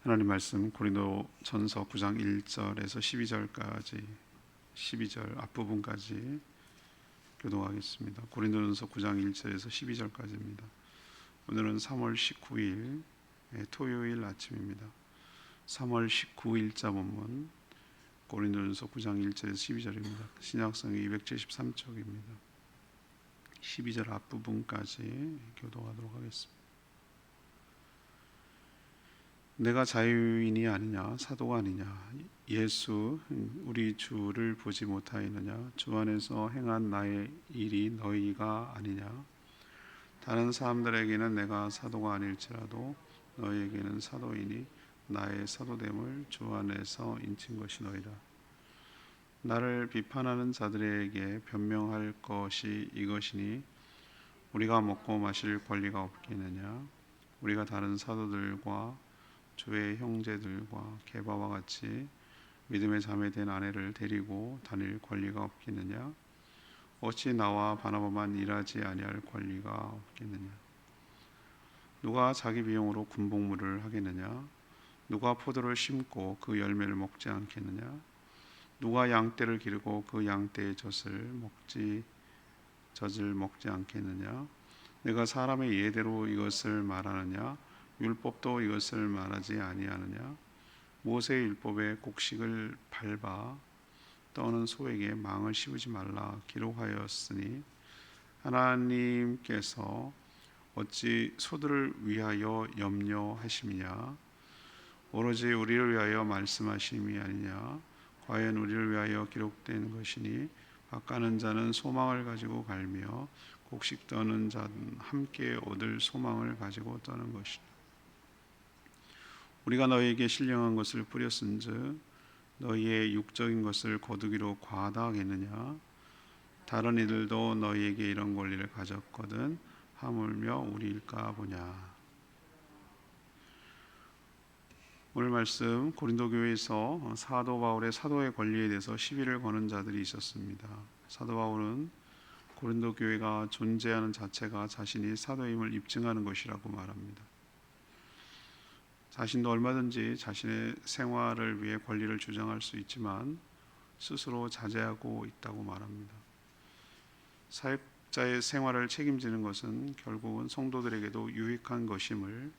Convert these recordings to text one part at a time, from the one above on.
하나님 말씀 고린도전서 9장 1절에서 12절까지 12절 앞부분까지 교독하겠습니다. 고린도전서 9장 1절에서 12절까지입니다. 오늘은 3월 19일 토요일 아침입니다. 3월 19일자 본문 고린도전서 9장 1절에서 12절입니다. 신약성경 273쪽입니다. 12절 앞부분까지 교독하도록 하겠습니다. 내가 자유인이 아니냐 사도가 아니냐 예수 우리 주를 보지 못하였느냐 주 안에서 행한 나의 일이 너희가 아니냐 다른 사람들에게는 내가 사도가 아닐지라도 너희에게는 사도이니 나의 사도됨을 주 안에서 인친 것이 너희라. 나를 비판하는 자들에게 변명할 것이 이것이니 우리가 먹고 마실 권리가 없겠느냐 우리가 다른 사도들과 주의 형제들과 게바와 같이 믿음의 자매 된 아내를 데리고 다닐 권리가 없겠느냐 어찌 나와 바나바만 일하지 아니할 권리가 없겠느냐 누가 자기 비용으로 군복무를 하겠느냐 누가 포도를 심고 그 열매를 먹지 않겠느냐 누가 양떼를 기르고 그 양떼의 젖을 먹지 않겠느냐 내가 사람의 예대로 이것을 말하느냐 율법도 이것을 말하지 아니하느냐 모세의 율법에 곡식을 밟아 떠는 소에게 망을 씌우지 말라 기록하였으니 하나님께서 어찌 소들을 위하여 염려하심이냐 오로지 우리를 위하여 말씀하심이 아니냐 과연 우리를 위하여 기록된 것이니 밭가는 자는 소망을 가지고 갈며 곡식 떠는 자는 함께 얻을 소망을 가지고 떠는 것이니 우리가 너희에게 신령한 것을 뿌렸은즉 너희의 육적인 것을 거두기로 과하다 하겠느냐 다른 이들도 너희에게 이런 권리를 가졌거든 하물며 우리일까 보냐. 오늘 말씀 고린도 교회에서 사도 바울의 사도의 권리에 대해서 시비를 거는 자들이 있었습니다. 사도 바울은 고린도 교회가 존재하는 자체가 자신이 사도임을 입증하는 것이라고 말합니다. 자신도 얼마든지 자신의 생활을 위해 권리를 주장할 수 있지만 스스로 자제하고 있다고 말합니다. 사역자의 생활을 책임지는 것은 결국은 성도들에게도 유익한 것임을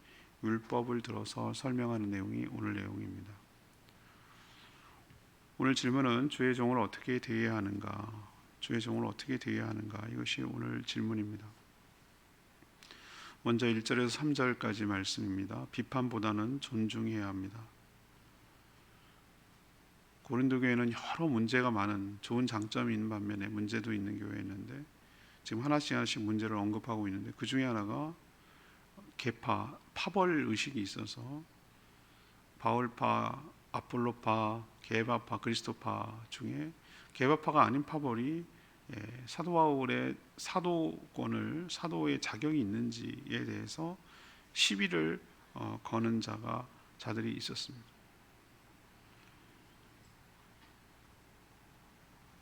율법을 들어서 설명하는 내용이 오늘 내용입니다. 오늘 질문은 주의 종을 어떻게 대해야 하는가? 주의 종을 어떻게 대해야 하는가? 이것이 오늘 질문입니다. 먼저 1절에서 3절까지 말씀입니다. 비판보다는 존중해야 합니다. 고린도 교회는 여러 문제가 많은 좋은 장점이 있는 반면에 문제도 있는 교회였는데 지금 하나씩 문제를 언급하고 있는데 그 중에 하나가 계파, 파벌 의식이 있어서 바울파, 아폴로파, 게바파, 그리스도파 중에 게바파가 아닌 파벌이 사도 바울의 사도권을 사도의 자격이 있는지에 대해서 시비를 거는 자들이 있었습니다.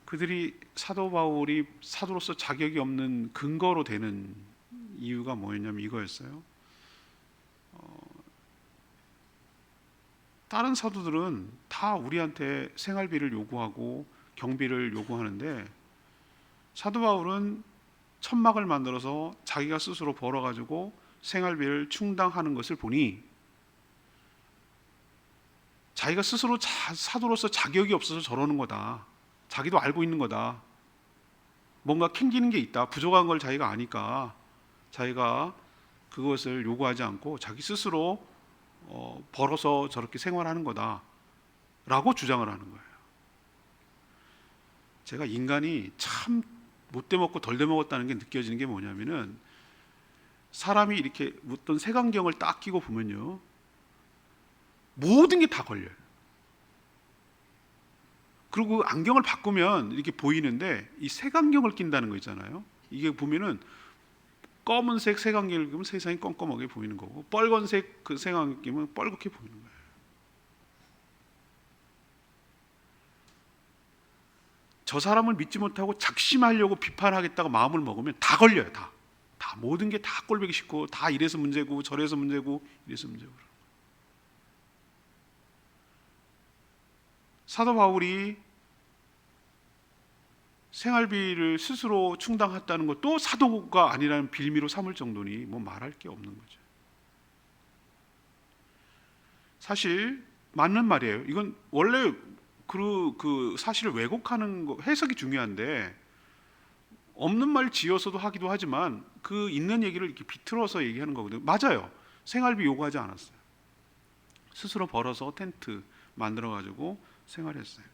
그들이 사도 바울이 사도로서 자격이 없는 근거로 되는 이유가 뭐였냐면 이거였어요. 다른 사도들은 다 우리한테 생활비를 요구하고 경비를 요구하는데 사도 바울은 천막을 만들어서 자기가 스스로 벌어가지고 생활비를 충당하는 것을 보니 자기가 스스로 사도로서 자격이 없어서 저러는 거다. 자기도 알고 있는 거다. 뭔가 캥기는 게 있다. 부족한 걸 자기가 아니까 자기가 그것을 요구하지 않고 자기 스스로 벌어서 저렇게 생활하는 거다 라고 주장을 하는 거예요. 제가 인간이 참 못돼 먹고 덜 돼 먹었다는 게 느껴지는 게 뭐냐면은 사람이 이렇게 어떤 색안경을 딱 끼고 보면요 모든 게 다 걸려요. 그리고 안경을 바꾸면 이렇게 보이는데 이 색안경을 낀다는 거 있잖아요. 이게 보면은 검은색 색안경을 끼면 세상이 껌껌하게 보이는 거고 빨간색 그 색안경 끼면 뻘겋게 보이는 거예요. 저 사람을 믿지 못하고 작심하려고 비판하겠다고 마음을 먹으면 다 걸려요. 다 모든 게 다 꼴보기 싫고 다 이래서 문제고 저래서 문제고 이래서 문제고 사도 바울이 생활비를 스스로 충당했다는 것도 사도가 아니라는 빌미로 삼을 정도니 뭐 말할 게 없는 거죠. 사실 맞는 말이에요. 이건 원래 그 사실을 왜곡하는 거, 해석이 중요한데 없는 말 지어서도 하기도 하지만 그 있는 얘기를 이렇게 비틀어서 얘기하는 거거든요. 맞아요. 생활비 요구하지 않았어요. 스스로 벌어서 텐트 만들어 가지고 생활했어요.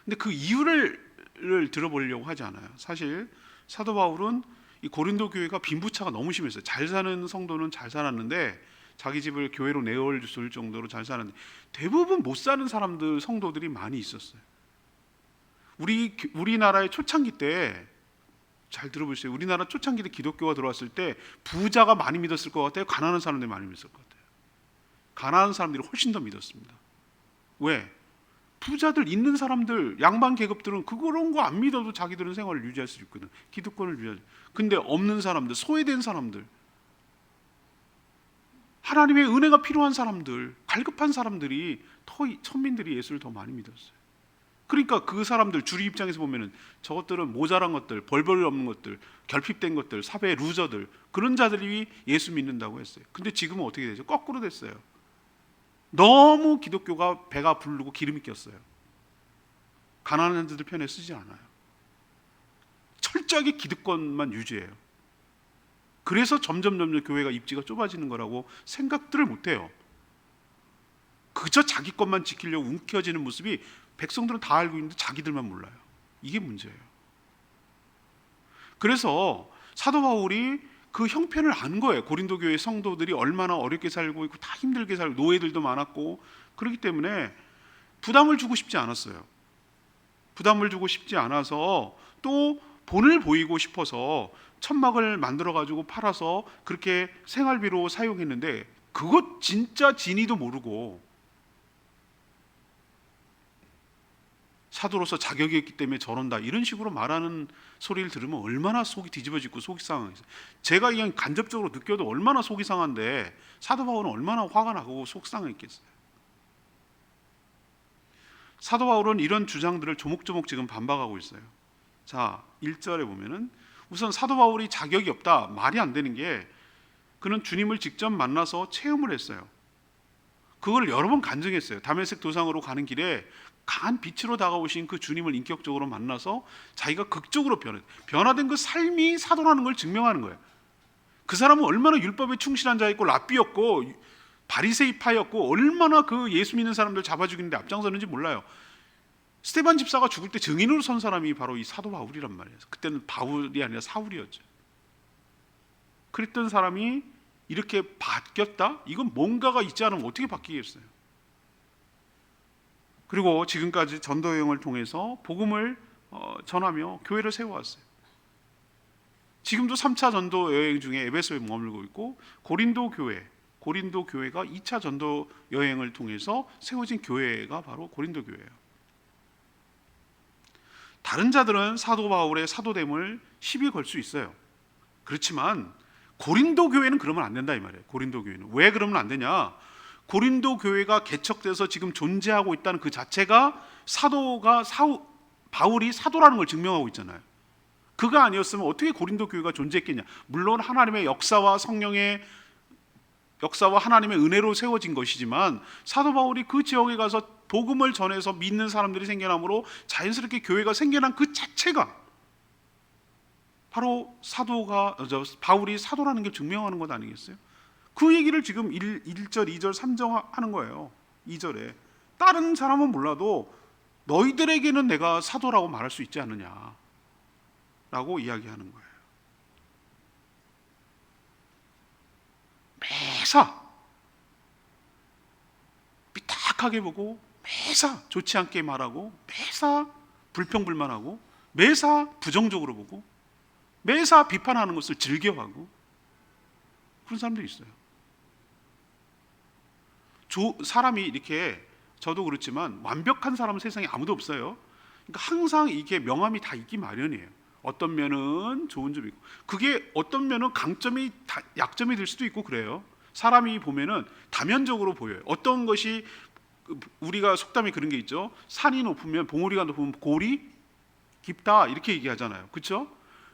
근데 그 이유를 들어보려고 하지 않아요. 사실 사도 바울은 이 고린도 교회가 빈부차가 너무 심했어요. 잘 사는 성도는 잘 살았는데 자기 집을 교회로 내어줄 정도로 잘 살았는데 대부분 못 사는 사람들, 성도들이 많이 있었어요. 우리나라의 초창기 때 잘 들어보세요. 우리나라 초창기 때 기독교가 들어왔을 때 부자가 많이 믿었을 것 같아요? 가난한 사람들이 많이 믿었을 것 같아요? 가난한 사람들이 훨씬 더 믿었습니다. 왜? 부자들, 있는 사람들, 양반 계급들은 그런 거 안 믿어도 자기들은 생활을 유지할 수 있거든. 기득권을 유지하죠. 근데 없는 사람들, 소외된 사람들, 하나님의 은혜가 필요한 사람들, 갈급한 사람들이, 천민들이 예수를 더 많이 믿었어요. 그러니까 그 사람들, 주리 입장에서 보면은 저것들은 모자란 것들, 벌벌 없는 것들, 결핍된 것들, 사회의 루저들, 그런 자들이 예수 믿는다고 했어요. 근데 지금은 어떻게 되죠? 거꾸로 됐어요. 너무 기독교가 배가 부르고 기름이 꼈어요. 가난한 자들 편에 쓰지 않아요. 철저하게 기득권만 유지해요. 그래서 점점 교회가 입지가 좁아지는 거라고 생각들을 못해요. 그저 자기 것만 지키려고 움켜쥐는 모습이 백성들은 다 알고 있는데 자기들만 몰라요. 이게 문제예요. 그래서 사도 바울이 그 형편을 안 거예요. 고린도 교회 성도들이 얼마나 어렵게 살고 있고 다 힘들게 살고 노예들도 많았고 그렇기 때문에 부담을 주고 싶지 않았어요. 부담을 주고 싶지 않아서 또 본을 보이고 싶어서 천막을 만들어 가지고 팔아서 그렇게 생활비로 사용했는데 그것 진짜 진위도 모르고 사도로서 자격이 있기 때문에 저런다 이런 식으로 말하는 소리를 들으면 얼마나 속이 뒤집어지고 속이 상하겠어요. 제가 그냥 간접적으로 느껴도 얼마나 속이 상한데 사도 바울은 얼마나 화가 나고 속상했겠어요. 사도 바울은 이런 주장들을 조목조목 지금 반박하고 있어요. 자, 1절에 보면은 우선 사도 바울이 자격이 없다, 말이 안 되는 게 그는 주님을 직접 만나서 체험을 했어요. 그걸 여러 번 간증했어요. 다메섹 도상으로 가는 길에 강한 빛으로 다가오신 그 주님을 인격적으로 만나서 자기가 극적으로 변화된 그 삶이 사도라는 걸 증명하는 거예요. 그 사람은 얼마나 율법에 충실한 자였고 랍비였고 바리새이파였고 얼마나 그 예수 믿는 사람들 잡아 죽이는데 앞장서는지 몰라요. 스데반 집사가 죽을 때 증인으로 선 사람이 바로 이 사도 바울이란 말이에요. 그때는 바울이 아니라 사울이었죠. 그랬던 사람이 이렇게 바뀌었다? 이건 뭔가가 있지 않으면 어떻게 바뀌겠어요? 그리고 지금까지 전도 여행을 통해서 복음을 전하며 교회를 세워왔어요. 지금도 3차 전도 여행 중에 에베소에 머물고 있고 고린도 교회가 2차 전도 여행을 통해서 세워진 교회가 바로 고린도 교회예요. 다른 자들은 사도 바울의 사도됨을 시비 걸 수 있어요. 그렇지만 고린도 교회는 그러면 안 된다 이 말이에요. 고린도 교회는 왜 그러면 안 되냐? 고린도 교회가 개척돼서 지금 존재하고 있다는 그 자체가 바울이 사도라는 걸 증명하고 있잖아요. 그가 아니었으면 어떻게 고린도 교회가 존재했겠냐? 물론 하나님의 역사와 성령의 역사와 하나님의 은혜로 세워진 것이지만 사도 바울이 그 지역에 가서 복음을 전해서 믿는 사람들이 생겨나므로 자연스럽게 교회가 생겨난 그 자체가 바로 바울이 사도라는 걸 증명하는 것 아니겠어요? 그 얘기를 지금 1절, 2절, 3절 하는 거예요. 2절에 다른 사람은 몰라도 너희들에게는 내가 사도라고 말할 수 있지 않느냐 라고 이야기하는 거예요. 매사 삐딱하게 보고 매사 좋지 않게 말하고 매사 불평불만하고 매사 부정적으로 보고 매사 비판하는 것을 즐겨하고 그런 사람들이 있어요. 사람이 이렇게 저도 그렇지만 완벽한 사람은 세상에 아무도 없어요. 그러니까 항상 이게 명함이 다 있기 마련이에요. 어떤 면은 좋은 점이 있고 그게 어떤 면은 강점이 약점이 될 수도 있고 그래요. 사람이 보면은 다면적으로 보여요. 어떤 것이 우리가 속담에 그런 게 있죠. 산이 높으면, 봉우리가 높으면 골이 깊다 이렇게 얘기하잖아요. 그렇죠?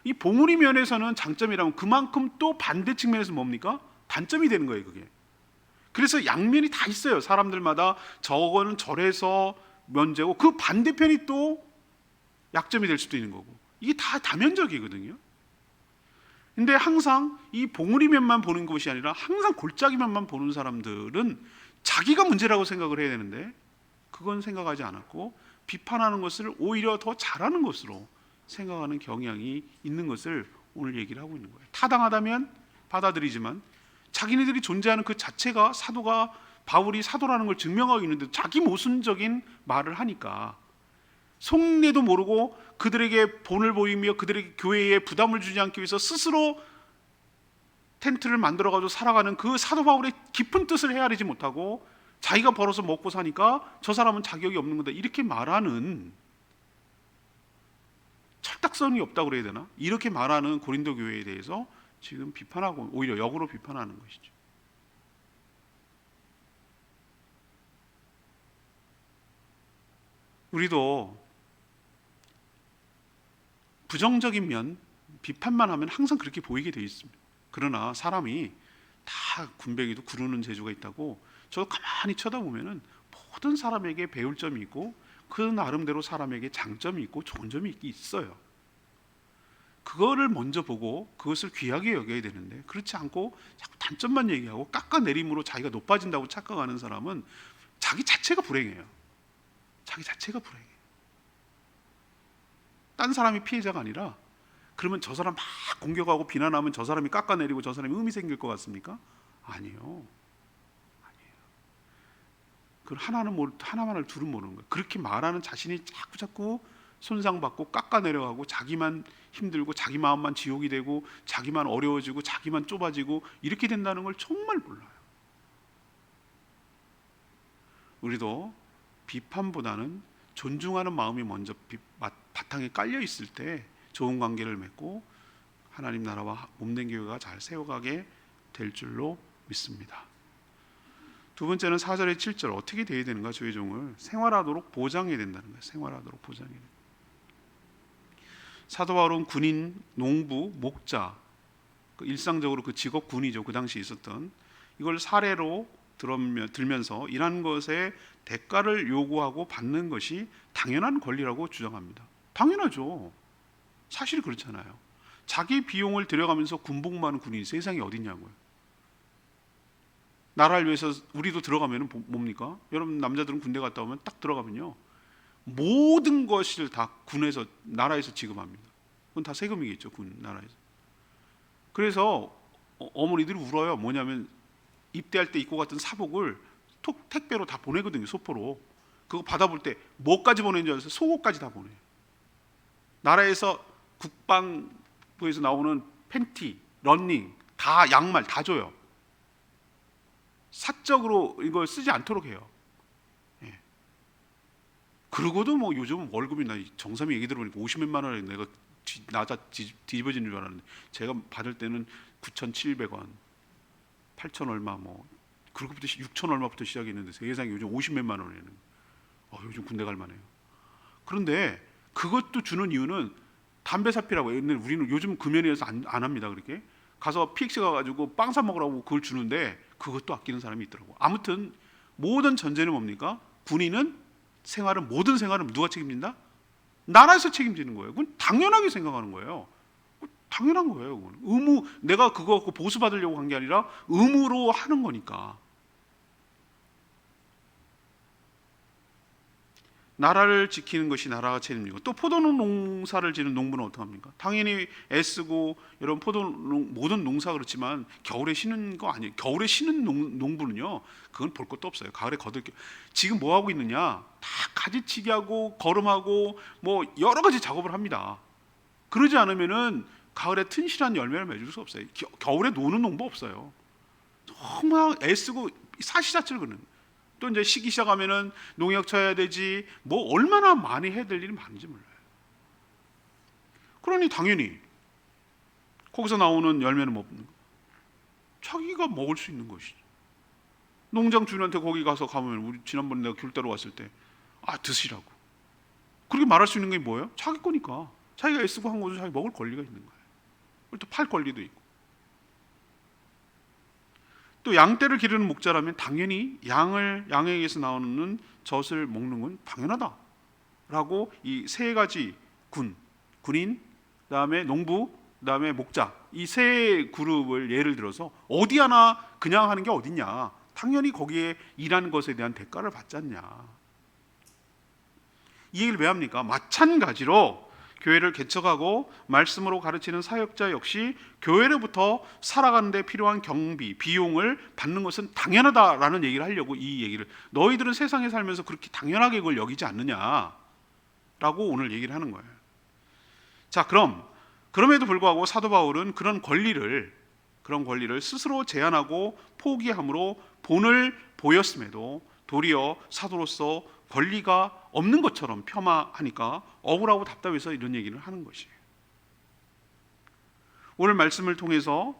이 봉우리 면에서는 장점이라면 그만큼 또 반대 측면에서 뭡니까? 단점이 되는 거예요, 그게. 그래서 양면이 다 있어요. 사람들마다 저거는 저래서 면제고 그 반대편이 또 약점이 될 수도 있는 거고. 이게 다 다면적이거든요. 근데 항상 이 봉우리 면만 보는 것이 아니라 항상 골짜기 면만 보는 사람들은 자기가 문제라고 생각을 해야 되는데 그건 생각하지 않았고 비판하는 것을 오히려 더 잘하는 것으로 생각하는 경향이 있는 것을 오늘 얘기를 하고 있는 거예요. 타당하다면 받아들이지만 자기네들이 존재하는 그 자체가 사도가 바울이 사도라는 걸 증명하고 있는데 자기 모순적인 말을 하니까 속내도 모르고 그들에게 본을 보이며 그들에게 교회에 부담을 주지 않기 위해서 스스로 텐트를 만들어가지고 살아가는 그 사도 바울의 깊은 뜻을 헤아리지 못하고 자기가 벌어서 먹고 사니까 저 사람은 자격이 없는 거다 이렇게 말하는, 철딱선이 없다고 그래야 되나? 이렇게 말하는 고린도 교회에 대해서 지금 비판하고 오히려 역으로 비판하는 것이죠. 우리도 부정적인 면, 비판만 하면 항상 그렇게 보이게 되어 있습니다. 그러나 사람이 다 군뱅이도 구르는 재주가 있다고 저도 가만히 쳐다보면은 모든 사람에게 배울 점이 있고 그 나름대로 사람에게 장점이 있고 좋은 점이 있어요. 그거를 먼저 보고 그것을 귀하게 여겨야 되는데 그렇지 않고 자꾸 단점만 얘기하고 깎아내림으로 자기가 높아진다고 착각하는 사람은 자기 자체가 불행해요. 자기 자체가 불행해요. 딴 사람이 피해자가 아니라 그러면 저 사람 막 공격하고 비난하면 저 사람이 깎아내리고 저 사람이 의미 생길 것 같습니까? 아니에요. 그 하나만을 둘은 모르는 거예요. 그렇게 말하는 자신이 자꾸 손상받고 깎아내려가고 자기만 힘들고 자기 마음만 지옥이 되고 자기만 어려워지고 자기만 좁아지고 이렇게 된다는 걸 정말 몰라요. 우리도 비판보다는 존중하는 마음이 먼저 바탕에 깔려 있을 때 좋은 관계를 맺고 하나님 나라와 몸된 교회가 잘 세워가게 될 줄로 믿습니다. 두 번째는 4절에 7절 어떻게 돼야 되는가? 주의 종을 생활하도록 보장해야 된다는 거예요. 생활하도록 보장해야 된다. 사도 바울은 군인, 농부, 목자, 일상적으로 그 직업 군이죠. 그 당시 있었던 이걸 사례로 들면서 이러한 것에 대가를 요구하고 받는 것이 당연한 권리라고 주장합니다. 당연하죠. 사실 그렇잖아요. 자기 비용을 들여가면서 군복무하는 군인이 세상에 어딨냐고요. 나라를 위해서 우리도 들어가면 뭡니까? 여러분 남자들은 군대 갔다 오면 딱 들어가면요 모든 것을 다 군에서 나라에서 지급합니다. 그건 다 세금이겠죠. 군 나라에서. 그래서 어머니들이 울어요. 뭐냐면 입대할 때 입고 갔던 사복을 택배로 다 보내거든요. 소포로. 그거 받아볼 때 뭐까지 보내는 줄 알았어요? 속옷까지 다 보내요. 나라에서 국방부에서 나오는 팬티, 러닝, 다 양말 다 줘요. 사적으로 이걸 쓰지 않도록 해요. 예. 그러고도 뭐 요즘 월급이 나 정삼이 얘기 들어보니까 50몇만 원에 내가 나자 뒤집어지는 줄 알았는데 제가 받을 때는 9,700원, 8천 얼마 뭐 그렇게부터 6천 얼마부터 시작했는데 세상에 요즘 50몇만 원에는 요즘 군대 갈 만해요. 그런데 그것도 주는 이유는 담배 사피라고 해요. 우리는 요즘 금연이어서 안 합니다. 그렇게 가서 PX 가가지고 빵 사 먹으라고 그걸 주는데 그것도 아끼는 사람이 있더라고. 아무튼 모든 전제는 뭡니까? 군인은 모든 생활은 누가 책임진다? 나라에서 책임지는 거예요. 그건 당연하게 생각하는 거예요. 당연한 거예요. 그건. 의무, 내가 그거 갖고 보수 받으려고 한 게 아니라 의무로 하는 거니까. 나라를 지키는 것이 나라가 책임지고 또 포도농 농사를 지는 농부는 어떡합니까? 당연히 애쓰고 여러분 모든 농사 그렇지만 겨울에 쉬는 거 아니에요. 겨울에 쉬는 농부는요 그건 볼 것도 없어요. 가을에 거들게 지금 뭐 하고 있느냐? 다 가지치기 하고 거름하고 뭐 여러 가지 작업을 합니다. 그러지 않으면은 가을에 튼실한 열매를 맺을 수 없어요. 겨울에 노는 농부 없어요. 정말 애쓰고 사시 자체를 그는. 또 이제 시기 시작하면은 농약 쳐야 되지 뭐 얼마나 많이 해야 될 일이 많은지 몰라요. 그러니 당연히 거기서 나오는 열매는 뭐 자기가 먹을 수 있는 것이죠. 농장 주인한테 거기 가서 가면 우리 지난번에 내가 귤 따러 왔을 때 드시라고 그렇게 말할 수 있는 게 뭐예요? 자기 거니까. 자기가 애쓰고 한 것을 자기 먹을 권리가 있는 거예요. 그리고 또 팔 권리도 있고. 또 양떼를 기르는 목자라면 당연히 양에게서 나오는 젖을 먹는 건 당연하다라고 이 세 가지 군인, 그다음에 농부, 그다음에 목자, 이 세 그룹을 예를 들어서 어디 하나 그냥 하는 게 어딨냐? 당연히 거기에 일하는 것에 대한 대가를 받지 않냐? 이 얘기를 왜 합니까? 마찬가지로 교회를 개척하고 말씀으로 가르치는 사역자 역시 교회로부터 살아가는 데 필요한 경비, 비용을 받는 것은 당연하다라는 얘기를 하려고 이 얘기를, 너희들은 세상에 살면서 그렇게 당연하게 그걸 여기지 않느냐라고 오늘 얘기를 하는 거예요. 자, 그럼에도 불구하고 사도 바울은 그런 권리를 스스로 제한하고 포기함으로 본을 보였음에도 도리어 사도로서 권리가 없는 것처럼 폄하하니까 억울하고 답답해서 이런 얘기를 하는 것이에요. 오늘 말씀을 통해서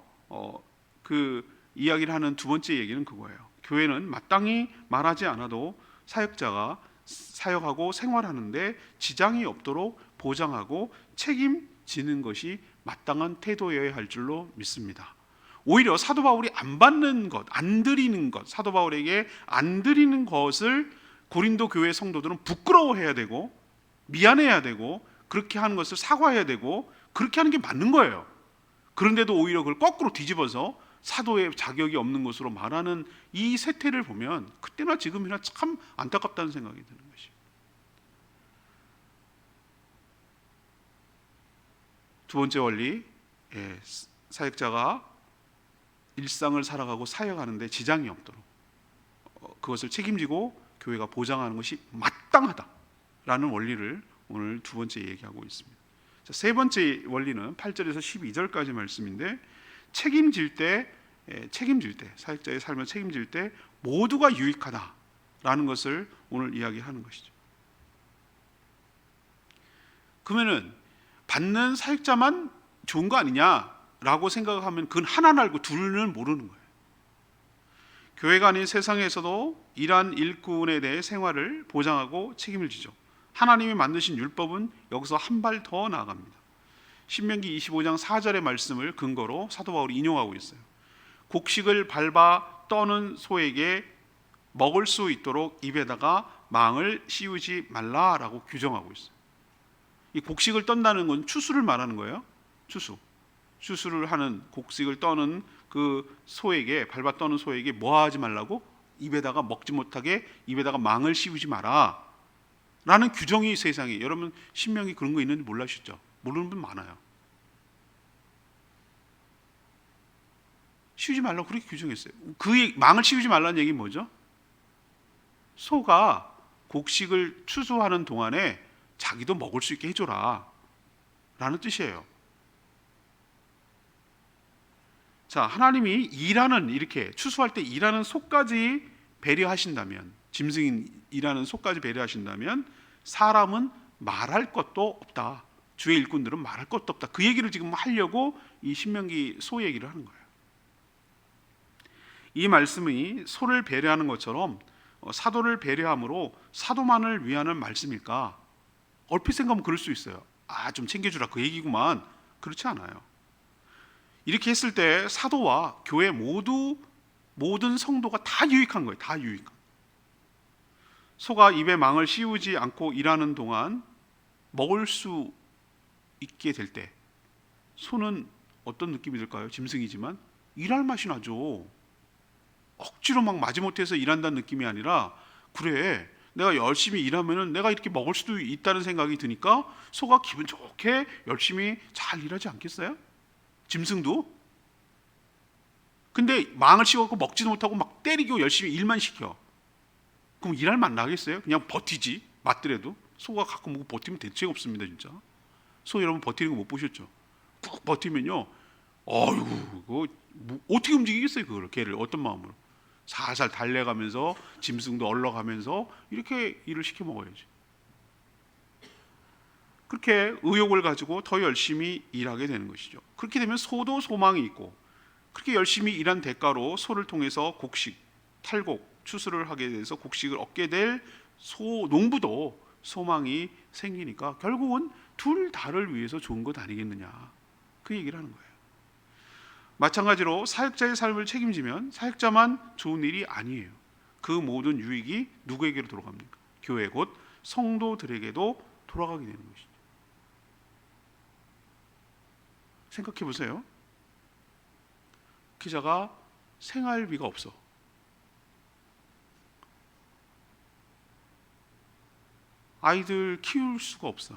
그 이야기를 하는 두 번째 얘기는 그거예요. 교회는 마땅히 말하지 않아도 사역자가 사역하고 생활하는데 지장이 없도록 보장하고 책임지는 것이 마땅한 태도여야 할 줄로 믿습니다. 오히려 사도 바울이 안 받는 것, 안 드리는 것, 사도 바울에게 안 드리는 것을 고린도 교회 성도들은 부끄러워해야 되고 미안해야 되고 그렇게 하는 것을 사과해야 되고 그렇게 하는 게 맞는 거예요. 그런데도 오히려 그걸 거꾸로 뒤집어서 사도의 자격이 없는 것으로 말하는 이 세태를 보면 그때나 지금이나 참 안타깝다는 생각이 드는 것이에요. 두 번째 원리, 사역자가 일상을 살아가고 사역하는데 지장이 없도록 그것을 책임지고 교회가 보장하는 것이 마땅하다라는 원리를 오늘 두 번째 얘기하고 있습니다. 자, 세 번째 원리는 8절에서 12절까지 말씀인데 책임질 때 사역자의 삶을 책임질 때 모두가 유익하다라는 것을 오늘 이야기하는 것이죠. 그러면은 받는 사역자만 좋은 거 아니냐라고 생각하면 그건 하나는 알고 둘은 모르는 거예요. 교회가 아닌 세상에서도 이러한 일꾼에 대해 생활을 보장하고 책임을 지죠. 하나님이 만드신 율법은 여기서 한 발 더 나아갑니다. 신명기 25장 4절의 말씀을 근거로 사도 바울이 인용하고 있어요. 곡식을 밟아 떠는 소에게 먹을 수 있도록 입에다가 망을 씌우지 말라라고 규정하고 있어요. 이 곡식을 떤다는 건 추수를 말하는 거예요. 추수를 하는 곡식을 떠는 그 소에게, 밟아 떠는 소에게 뭐 하지 말라고? 입에다가 먹지 못하게 입에다가 망을 씌우지 마라 라는 규정이 세상에, 여러분 신명기 그런 거 있는지 몰라셨죠? 모르는 분 많아요. 씌우지 말라고 그렇게 규정했어요. 그 망을 씌우지 말라는 얘기는 뭐죠? 소가 곡식을 추수하는 동안에 자기도 먹을 수 있게 해줘라 라는 뜻이에요. 자, 하나님이 이렇게 추수할 때 일하는 소까지 배려하신다면, 짐승인 일하는 소까지 배려하신다면 사람은 말할 것도 없다. 주의 일꾼들은 말할 것도 없다. 그 얘기를 지금 하려고 이 신명기 소 얘기를 하는 거예요. 이 말씀이 소를 배려하는 것처럼 사도를 배려함으로 사도만을 위하는 말씀일까? 얼핏 생각하면 그럴 수 있어요. 좀 챙겨주라 그 얘기구만. 그렇지 않아요. 이렇게 했을 때 사도와 교회 모든 성도가 다 유익한 거예요. 다 유익한. 소가 입에 망을 씌우지 않고 일하는 동안 먹을 수 있게 될 때 소는 어떤 느낌이 들까요? 짐승이지만 일할 맛이 나죠. 억지로 막 마지못해서 일한다는 느낌이 아니라, 그래 내가 열심히 일하면은 내가 이렇게 먹을 수도 있다는 생각이 드니까 소가 기분 좋게 열심히 잘 일하지 않겠어요? 짐승도. 근데 망을 씌워갖고 먹지도 못하고 막 때리고 열심히 일만 시켜. 그럼 일할 맛 나겠어요? 그냥 버티지. 맞더라도. 소가 가끔 먹고 버티면 대책 없습니다. 진짜. 소 여러분 버티는 거 못 보셨죠? 꾹 버티면요, 어이구 그거 어떻게 움직이겠어요? 그걸 걔를 어떤 마음으로 살살 달래가면서 짐승도 얼러가면서 이렇게 일을 시켜 먹어야지. 그렇게 의욕을 가지고 더 열심히 일하게 되는 것이죠. 그렇게 되면 소도 소망이 있고, 그렇게 열심히 일한 대가로 소를 통해서 곡식, 탈곡, 추수를 하게 돼서 곡식을 얻게 될 농부도 소망이 생기니까 결국은 둘 다를 위해서 좋은 것 아니겠느냐, 그 얘기를 하는 거예요. 마찬가지로 사역자의 삶을 책임지면 사역자만 좋은 일이 아니에요. 그 모든 유익이 누구에게로 돌아갑니까? 교회 곧 성도들에게도 돌아가게 되는 것이죠. 생각해 보세요. 기자가 생활비가 없어. 아이들 키울 수가 없어.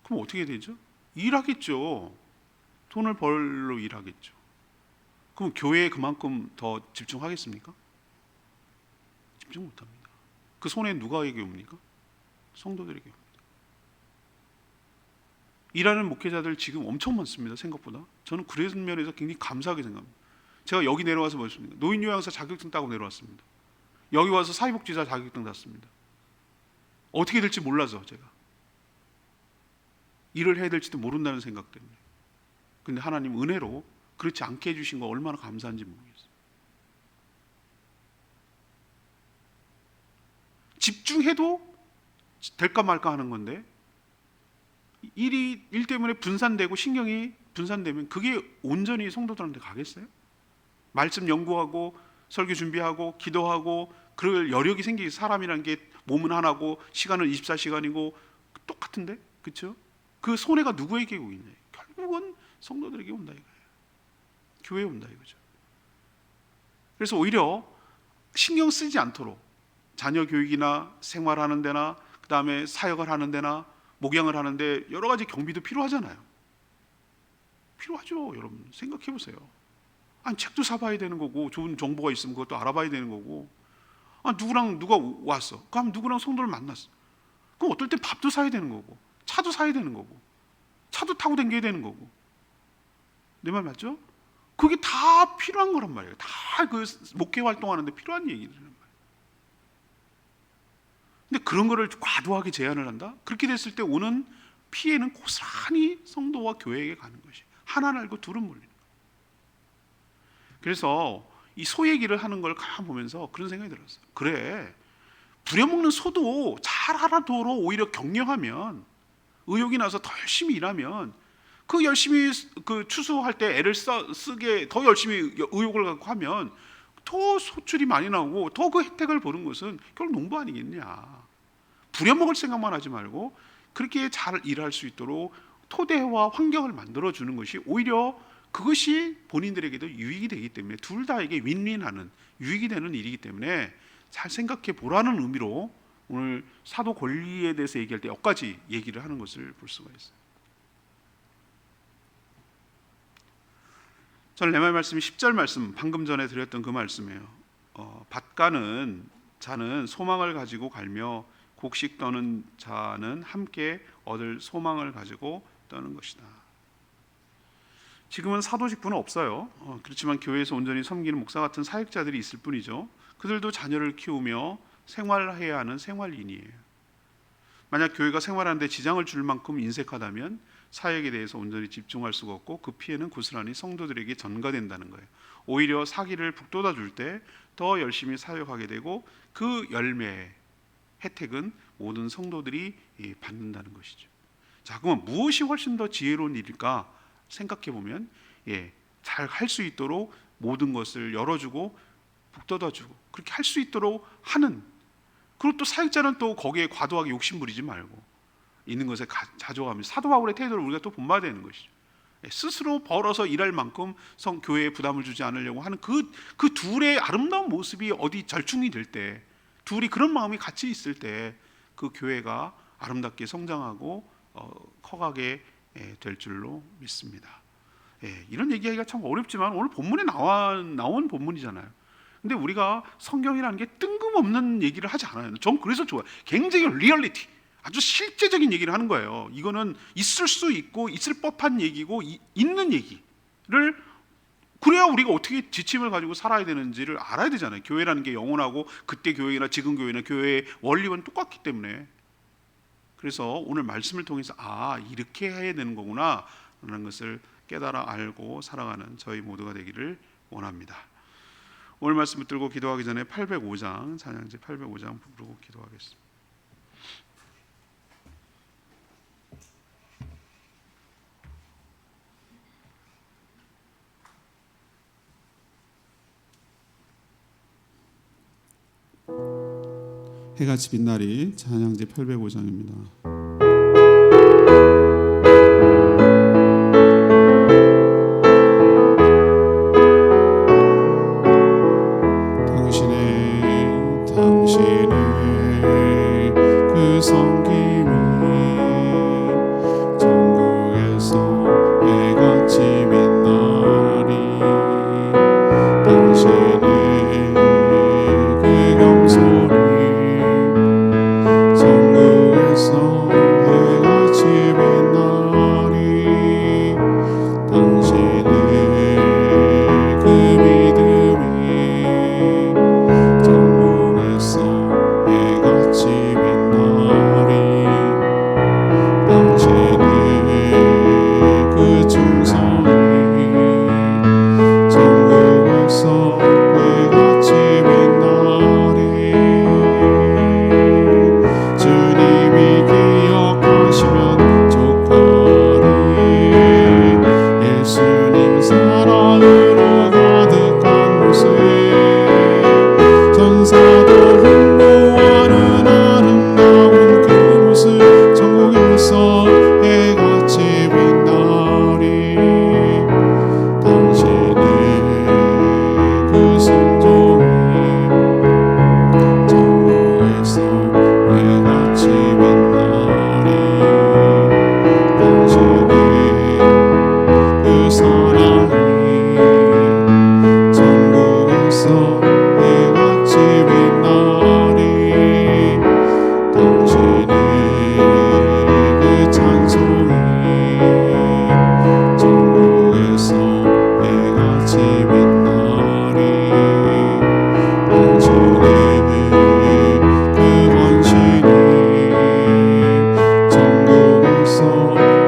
그럼 어떻게 되죠? 일하겠죠. 돈을 벌러 일하겠죠. 그럼 교회에 그만큼 더 집중하겠습니까? 집중 못합니다. 그 손에 누가에게 옵니까? 성도들에게 옵니다. 일하는 목회자들 지금 엄청 많습니다. 생각보다. 저는 그런 면에서 굉장히 감사하게 생각합니다. 제가 여기 내려와서 뭐였습니까? 노인요양사 자격증 따고 내려왔습니다. 여기 와서 사회복지사 자격증 땄습니다. 어떻게 될지 몰라서 제가 일을 해야 될지도 모른다는 생각 때문에. 근데 하나님 은혜로 그렇지 않게 해주신 거 얼마나 감사한지 모르겠어요. 집중해도 될까 말까 하는 건데 일 때문에 분산되고 신경이 분산되면 그게 온전히 성도들한테 가겠어요? 말씀 연구하고 설교 준비하고 기도하고 그럴 여력이 생기기, 사람이라는 게 몸은 하나고 시간은 24시간이고 똑같은데, 그렇죠? 그 손해가 누구에게 오고 있냐? 결국은 성도들에게 온다 이거예요. 교회에 온다 이거죠. 그래서 오히려 신경 쓰지 않도록 자녀 교육이나 생활하는 데나 그 다음에 사역을 하는 데나 목양을 하는데 여러 가지 경비도 필요하잖아요. 필요하죠. 여러분 생각해 보세요. 아니 책도 사봐야 되는 거고 좋은 정보가 있으면 그것도 알아봐야 되는 거고, 누구랑 누가 왔어, 그럼 누구랑 성도를 만났어, 그럼 어떨 때 밥도 사야 되는 거고 차도 사야 되는 거고 차도 타고 다녀야 되는 거고. 내 말 맞죠? 그게 다 필요한 거란 말이에요. 다 그 목회 활동하는데 필요한 얘기들이란 말이에요. 근데 그런 거를 과도하게 제한을 한다? 그렇게 됐을 때 오는 피해는 고스란히 성도와 교회에게 가는 것이, 하나는 알고 둘은 몰리는 거예요. 그래서 이 소 얘기를 하는 걸 가만 보면서 그런 생각이 들었어요. 그래, 부려먹는 소도 잘 알아도록 오히려 격려하면, 의욕이 나서 더 열심히 일하면, 그 열심히 그 추수할 때 애를 쓰게 더 열심히 의욕을 갖고 하면 더 소출이 많이 나오고 더 그 혜택을 보는 것은 결국 농부 아니겠냐. 부려먹을 생각만 하지 말고 그렇게 잘 일할 수 있도록 토대와 환경을 만들어 주는 것이 오히려 그것이 본인들에게도 유익이 되기 때문에 둘 다에게 윈윈하는, 유익이 되는 일이기 때문에 잘 생각해 보라는 의미로 오늘 사도 권리에 대해서 얘기할 때 여기까지 얘기를 하는 것을 볼 수가 있어요. 저는 내 말씀이 10절 말씀, 방금 전에 드렸던 그 말씀이에요. 밭 가는 자는 소망을 가지고 갈며 곡식 떠는 자는 함께 얻을 소망을 가지고 떠는 것이다. 지금은 사도 직분은 없어요. 그렇지만 교회에서 온전히 섬기는 목사 같은 사역자들이 있을 뿐이죠. 그들도 자녀를 키우며 생활해야 하는 생활인이에요. 만약 교회가 생활하는데 지장을 줄 만큼 인색하다면 사역에 대해서 온전히 집중할 수가 없고 그 피해는 고스란히 성도들에게 전가된다는 거예요. 오히려 사기를 북돋아 줄 때 더 열심히 사역하게 되고 그 열매, 혜택은 모든 성도들이 받는다는 것이죠. 자, 그러면 무엇이 훨씬 더 지혜로운 일일까 생각해 보면, 잘 할 수 있도록 모든 것을 열어주고 북돋아주고 그렇게 할 수 있도록 하는, 그리고 또 사역자는 또 거기에 과도하게 욕심부리지 말고 있는 것에 자족하며 사도 바울의 태도를 우리가 또 본받아야 되는 것이죠. 스스로 벌어서 일할 만큼 교회에 부담을 주지 않으려고 하는 그 둘의 아름다운 모습이 어디 절충이 될 때, 둘이 그런 마음이 같이 있을 때 그 교회가 아름답게 성장하고 커가게 될 줄로 믿습니다. 이런 얘기하기가 참 어렵지만 오늘 본문에 나온 본문이잖아요. 근데 우리가 성경이라는 게 뜬금없는 얘기를 하지 않아요. 전 그래서 좋아요. 굉장히 리얼리티, 아주 실제적인 얘기를 하는 거예요. 이거는 있을 수 있고 있을 법한 얘기고 있는 얘기를, 그래야 우리가 어떻게 지침을 가지고 살아야 되는지를 알아야 되잖아요. 교회라는 게 영원하고 그때 교회나 지금 교회나 교회의 원리는 똑같기 때문에. 그래서 오늘 말씀을 통해서 이렇게 해야 되는 거구나 라는 것을 깨달아 알고 살아가는 저희 모두가 되기를 원합니다. 오늘 말씀 붙들고 기도하기 전에 805장 찬양지 805장 부르고 기도하겠습니다. 해같이 빛나리 찬양지 805장입니다. 당신의 그 섬김이 전국에서 해같이 빛나리 당신의 그 경솔이 전국에서 해같이 빛나리 당신의 그 믿음이 전국에서 해같이 빛나리 당신의 그 충성이 전국에서 해같이 빛나리 주님이 기억하시면 족하리 예수님 사랑으로 가득한 곳에 전사도 흠모하는 아름다운 그 모습 전국에서 해같이 빛나리 당신의 그 순종이 전국에서 해같이 빛나리 당신의 그 사랑이 전국에서 해같이 빛나리 당신의 그 찬송이 전국에서 해같이 빛나리 당신의 그 헌신이 전국에서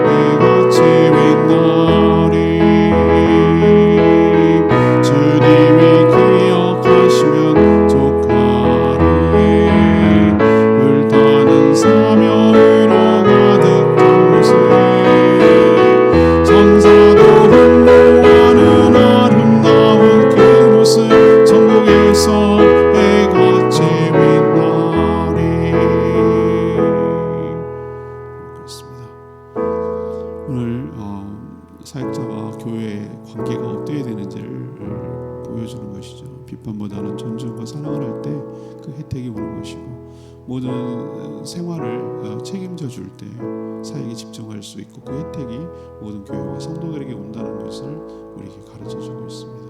해같이 빛나리 주님이 기억하시면 족하리 불타는 사명으로 가득한 곳에 전사도 흠모하는 아름다운 그 모습 전국에서 해같이 빛나리 그렇습니다. 오늘 사역자와 교회의 관계가 어떻게 되는지를 보여주는 것이죠. 비판보다는 존중과 사랑을 할 때 그 혜택이 오는 것이고 모든 생활을 책임져 줄 때 사역에 집중할 수 있고 그 혜택이 모든 교회와 성도들에게 온다는 것을 우리에게 가르쳐주고 있습니다.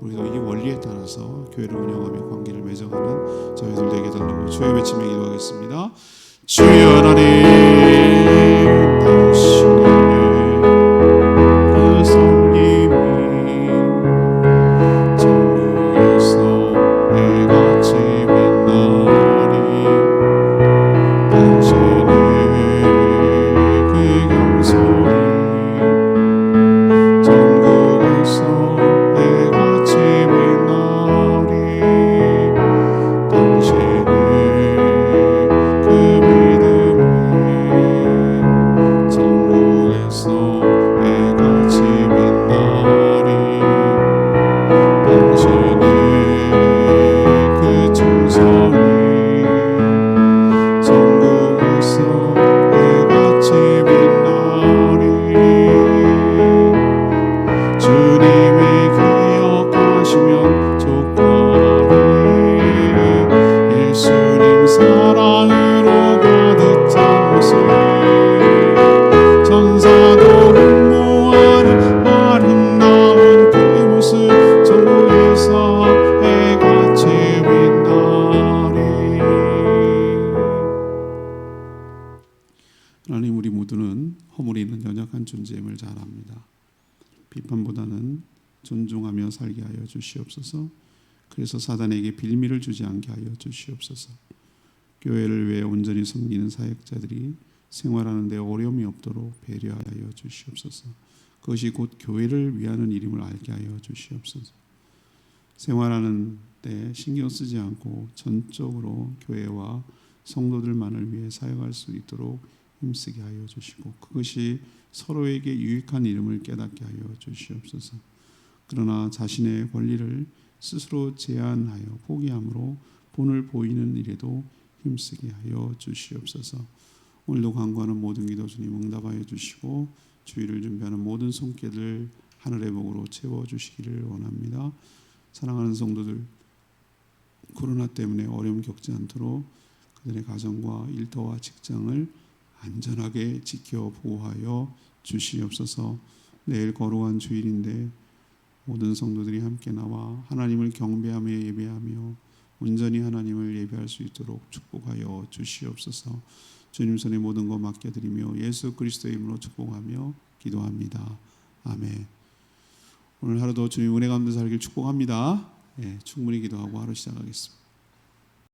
우리도 이 원리에 따라서 교회를 운영하며 관계를 맺어가는 저희들 되게 달라고 주의 외치며 기도하겠습니다. 주여 하나님 당신의 그 섬김이 전국에서 해같이 빛나리 당신의 그 경솔이 전국에서 해같이 빛나리 당신의 그 믿음이 전국에서 해같이 빛나리 당신의 그 충성이 전국에서 해같이 빛나리 주님이 기억하시면 족하리 예수님 사랑으로 가득 찬 곳에 전사도 흠모하는 아름다운 그 모습 전국에서 해같이 빛나리 하나님 우리 모두는 허물이는 연약한 존재임을 잘 압니다. 비판보다는 존중하며 살게 하여 주시옵소서. 그래서 사단에게 빌미를 주지 않게 하여 주시옵소서. 교회를 위해 온전히 섬기는 사역자들이 생활하는 데 어려움이 없도록 배려하여 주시옵소서. 그것이 곧 교회를 위하는 일임을 알게 하여 주시옵소서. 생활하는 때 신경 쓰지 않고 전적으로 교회와 성도들만을 위해 사역할 수 있도록 힘쓰게 하여 주시고, 그것이 서로에게 유익한 이름을 깨닫게 하여 주시옵소서. 그러나 자신의 권리를 스스로 제한하여 포기함으로 본을 보이는 일에도 힘쓰게 하여 주시옵소서. 오늘도 간구하는 모든 기도 주님 응답하여 주시고, 주의를 준비하는 모든 손길을 하늘의 복으로 채워주시기를 원합니다. 사랑하는 성도들, 코로나 때문에 어려움 겪지 않도록 그들의 가정과 일터와 직장을 안전하게 지켜 보호하여 주시옵소서. 내일 거룩한 주일인데 모든 성도들이 함께 나와 하나님을 경배하며 예배하며 온전히 하나님을 예배할 수 있도록 축복하여 주시옵소서. 주님 손에 모든 것 맡겨드리며 예수 그리스도의 이름으로 축복하며 기도합니다. 아멘. 오늘 하루도 주님 은혜 가운데 살길 축복합니다. 충분히 기도하고 하루 시작하겠습니다.